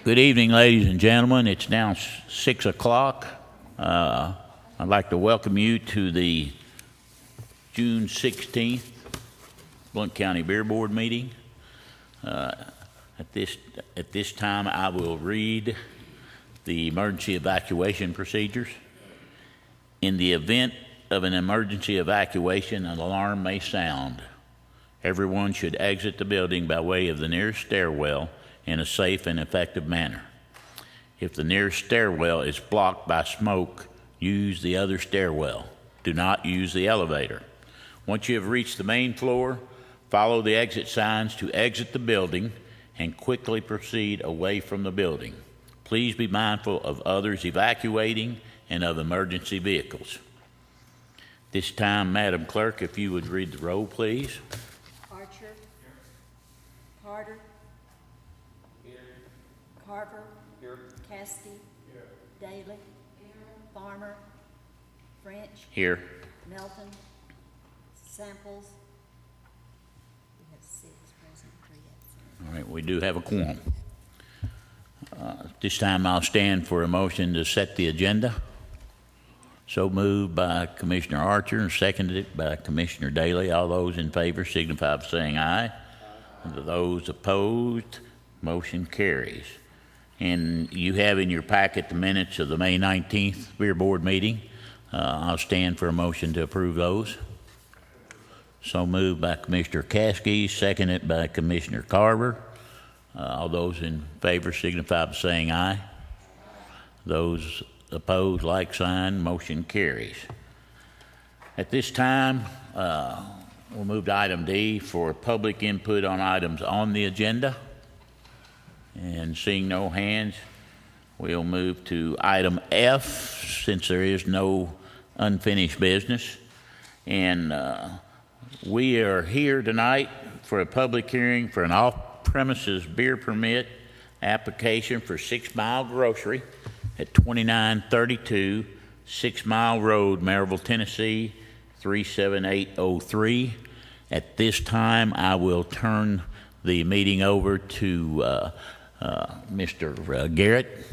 Good evening, ladies and gentlemen. It's now 6 o'clock. I'd like to welcome you to the June 16th Blount County Beer Board meeting. At this time, I will read the emergency evacuation procedures. In the event of an emergency evacuation, an alarm may sound. Everyone should exit the building by way of the nearest stairwell in a safe and effective manner. If the nearest stairwell is blocked by smoke, use the other stairwell. Do not use the elevator. Once you have reached the main floor, follow the exit signs to exit the building and quickly proceed away from the building. Please be mindful of others evacuating and of emergency vehicles. This time, Madam Clerk, if you would read the roll, please. Archer. Here. Carter. Here. Carver. Here. Caskey. Here. Daly. Here. Farmer. French. Here. Melton. Samples. We have 6 present, 3 absent. All right, we do have a quorum. This time I'll stand for a motion to set the agenda. So moved by Commissioner Archer and seconded by Commissioner Daly. All those in favor signify by saying aye. And those opposed, motion carries. And you have in your packet the minutes of the May 19th Beer Board meeting. I'll stand for a motion to approve those. So moved by Commissioner Caskey, seconded by Commissioner Carver. All those in favor signify by saying aye. Those opposed, like sign, motion carries. At this time, we'll move to item D for public input on items on the agenda. And seeing no hands, we'll move to item F since there is no unfinished business. And we are here tonight for a public hearing for an off-premises beer permit application for 6 Mile Grocery at 2932 6 Mile Road, Maryville, Tennessee, 37803. At this time, I will turn the meeting over to Mr. Garrett.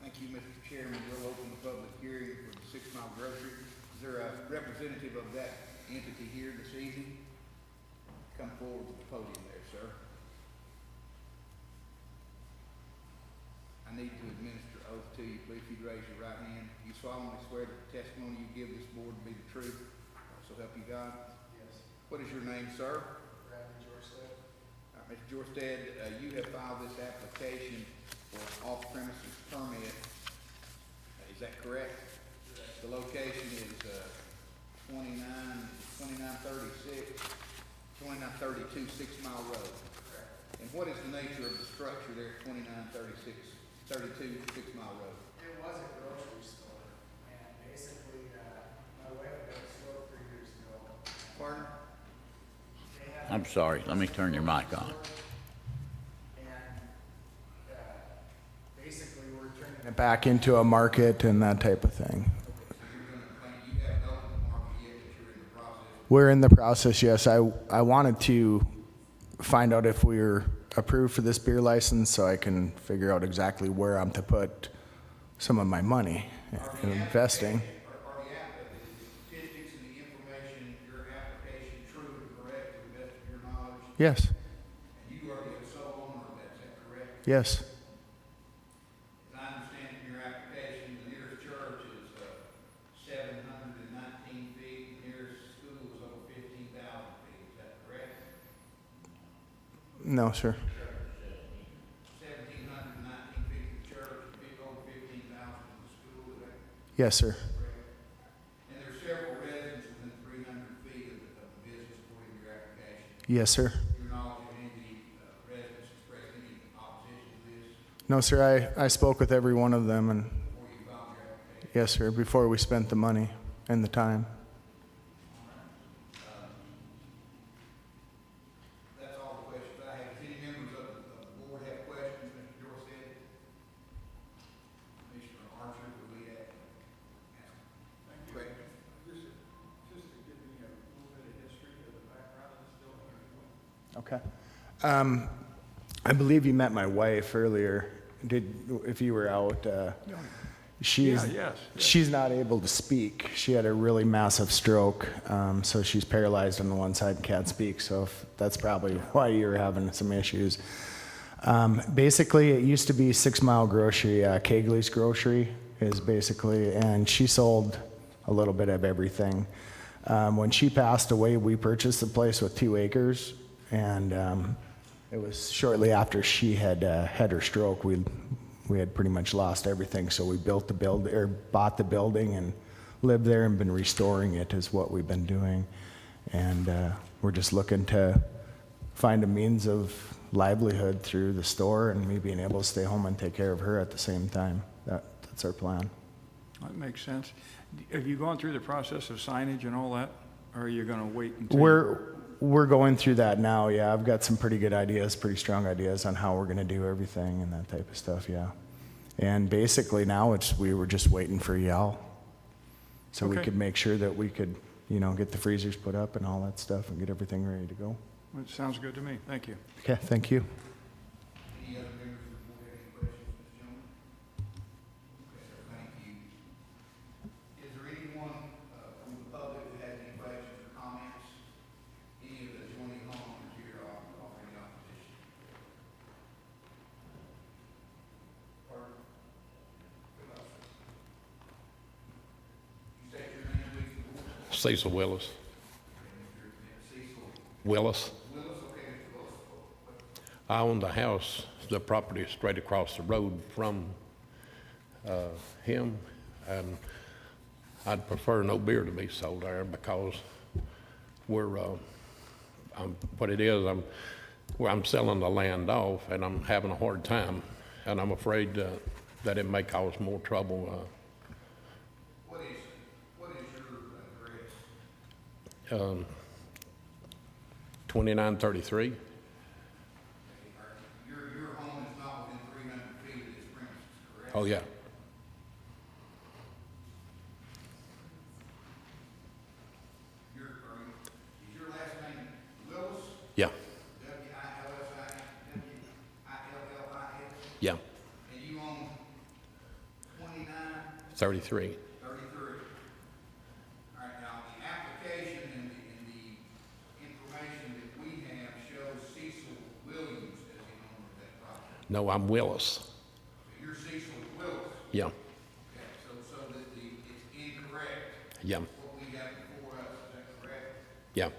Thank you, Mr. Chairman. We'll open the public hearing for the 6 Mile Grocery. Is there a representative of that entity here this evening? Come forward to the podium there, sir. I need to administer oath to you. Please, if you'd raise your right hand. You solemnly swear that the testimony you give this board to be the truth, so help you God? Yes. What is your name, sir? Mr. Jorstad, you have filed this application for an off-premises permit. Is that correct? Correct. The location is 2932 6 Mile Road. Correct. And what is the nature of the structure there at 32 6 Mile Road? It was a grocery store, and basically, my wife got a stroke 3 years ago. Pardon? I'm sorry, let me turn your mic on. And basically, we're turning it back into a market and that type of thing. You haven't opened the market yet, but you're in the process. We're in the process, yes. I wanted to find out if we were approved for this beer license so I can figure out exactly where I'm to put some of my money in investing. Are the statistics and the information, your application true and correct to the best of your knowledge? Yes, And you are the sole owner of that, is that correct? yes, As I understand from your application, the nearest church is 719 feet, the nearest school is over 15,000 feet, is that correct? no, sir. 1,719 feet to the church, over 15,000 to the school, is that Yes, sir. correct? And there are several residents within 300 feet of the business according to your application. Yes, sir. To your knowledge, have any of the residents expressed any opposition to this No, sir, I spoke with every one of them, and before you filed your application? yes, sir, before we spent the money and the time. That's all the questions I have. If any members of the board have questions, Mr. Jorstad? Commissioner Archer, would we have? Questions? Just to give me a little bit of history of the background of this building. Okay. I believe you met my wife earlier. If you were out, she's yes. she's not able to speak. She had a really massive stroke, so she's paralyzed on the one side and can't speak. So that's probably why you're having some issues. Basically, it used to be 6 Mile Grocery, Kegley's Grocery is basically, and she sold a little bit of everything. When she passed away, we purchased the place with 2 acres, and it was shortly after she had had her stroke. We had pretty much lost everything, so we bought the building and lived there and been restoring it is what we've been doing. And we're just looking to find a means of livelihood through the store and me being able to stay home and take care of her at the same time. That's our plan. That makes sense. Have you gone through the process of signage and all that, or are you gonna wait until? We're going through that now, yeah. I've got some pretty good ideas, pretty strong ideas on how we're gonna do everything and that type of stuff, yeah. And basically now we were just waiting for y'all. So we Okay. could make sure that we could, get the freezers put up and all that stuff and get everything ready to go. It sounds good to me. Thank you. Okay, thank you. Any other members of the board have any questions, Mr. Jones? Okay, sir, thank you. Is there anyone from the public that has any questions or comments? Any of the adjoining homeowners here offering any opposition? Pardon? You state your name, please, for the board. Cecil Willis. Cecil Willis. Willis, okay, Mr. Willis. I own the house, the property is straight across the road from him, and I'd prefer no beer to be sold there because I'm selling the land off, and I'm having a hard time, and I'm afraid that it may cause more trouble. What is your address? 2933. Your home is not within 300 feet of this premises, correct? Oh, yeah. Is your last name Willis? Yeah. W-I-L-S-I, W-I-L-L-I-S? Yeah. And you own 2933? 33. All right, now, the application and the information that we have shows Cecil Williams as the owner of that property. No, I'm Willis. So you're Cecil Willis? Yeah. Okay, so that it's incorrect, Yeah. what we have before us, is that correct? Yeah.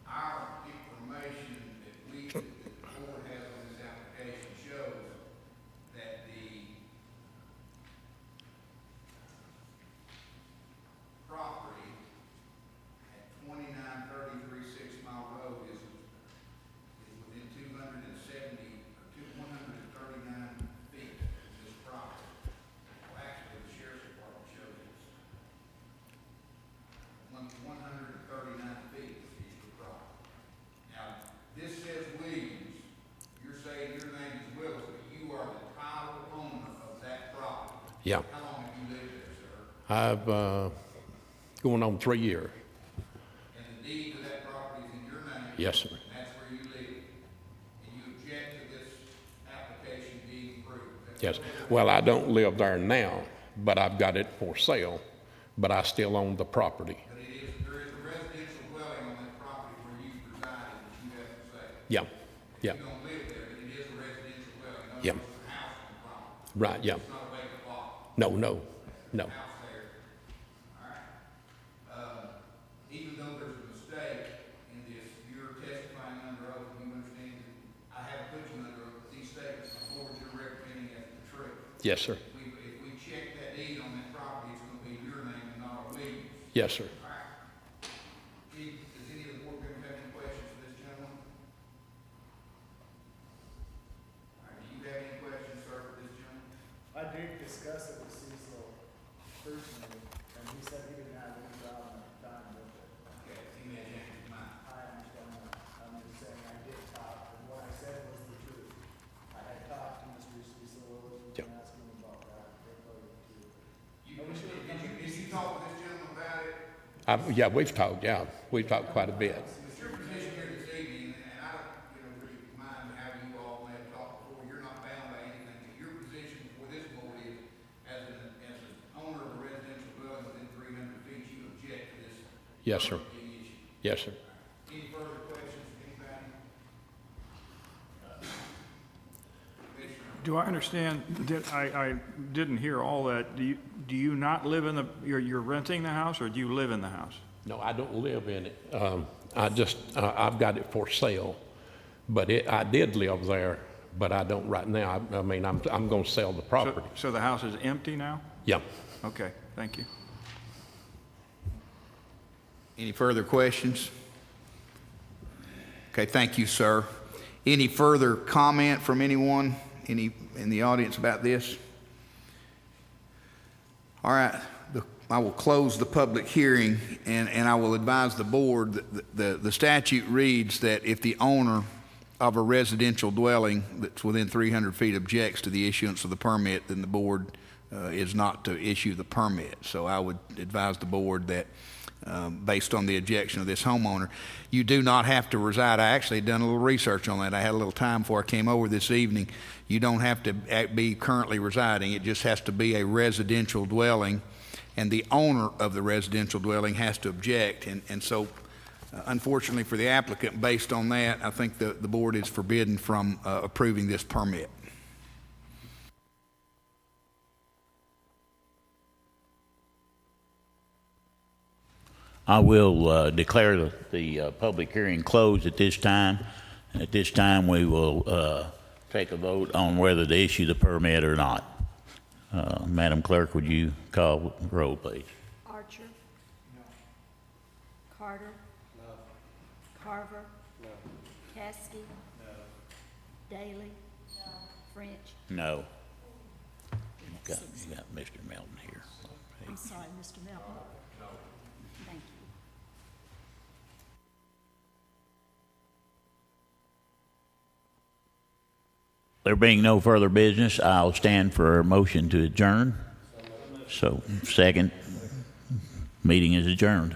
Our information that the board has on this application shows that the property at 2933 6 Mile Road is within 270, or 139 feet of this property. Well, actually, the sheriff's department shows it's 139 feet is the property. Now, this says Williams, you're saying your name is Willis, but you are the title owner of that property. Yeah. How long have you lived there, sir? I've going on 3 years. And the deed to that property is in your name? Yes, sir. And that's where you live? And you object to this application being approved? Is that Yes. correct? Well, I don't live there now, but I've got it for sale, but I still own the property. But there is a residential dwelling on that property where you reside that you have to say. Yeah. Yeah. You don't live there, but it is a residential dwelling. In other Yeah. words, it's a house on the property. Right, yeah. It's not a vacant lot. No, no, no. House there. All right. Even though there's a mistake in this, you're testifying under oath, you understand that I haven't put you under oath, but these statements before you're representing as the truth. Yes, sir. If we check that deed on that property, it's gonna be your name and not Williams. Yes, sir. All right. Does any of the board members have any questions for this gentleman? All right, do you have any questions, sir, for this gentleman? I did discuss it with Cecil personally, and he said he didn't have any problem at the time with it. Okay, he may change his mind. I understand that. I'm just saying I did talk, and what I said was the truth. I had talked to Mr. Cecil Willis Yep. and asked him about that. Did you talk to this gentleman about it? Yeah, we've talked, yeah. We've talked quite a bit. It's your position here that Yes, sir. Yes, sir. Any further questions from anybody? Do I understand, I didn't hear all that. Do you not live in you're renting the house, or do you live in the house? No, I don't live in it. I've got it for sale, but I did live there, but I don't right now. I mean, I'm going to sell the property. So the house is empty now? Yeah. Okay, thank you. Any further questions? Okay, thank you, sir. Any further comment from anyone in the audience about this? All right, I will close the public hearing, and I will advise the board that the statute reads that if the owner of a residential dwelling that's within 300 feet objects to the issuance of the permit, then the board is not to issue the permit. So I would advise the board that based on the objection of this homeowner, you do not have to reside. I actually done a little research on that. I had a little time before I came over this evening. You don't have to be currently residing. It just has to be a residential dwelling, and the owner of the residential dwelling has to object. And so, unfortunately for the applicant, based on that, I think the board is forbidden from approving this permit. I will declare the public hearing closed at this time. At this time, we will take a vote on whether to issue the permit or not. Madam Clerk, would you call the roll, please? Archer? No. Carter? No. Carver? No. Caskey? No. Daly? No. French? No. You got Mr. Melton here. I'm sorry, Mr. Melton. No. Thank you. There being no further business, I'll stand for a motion to adjourn. So, second, meeting is adjourned.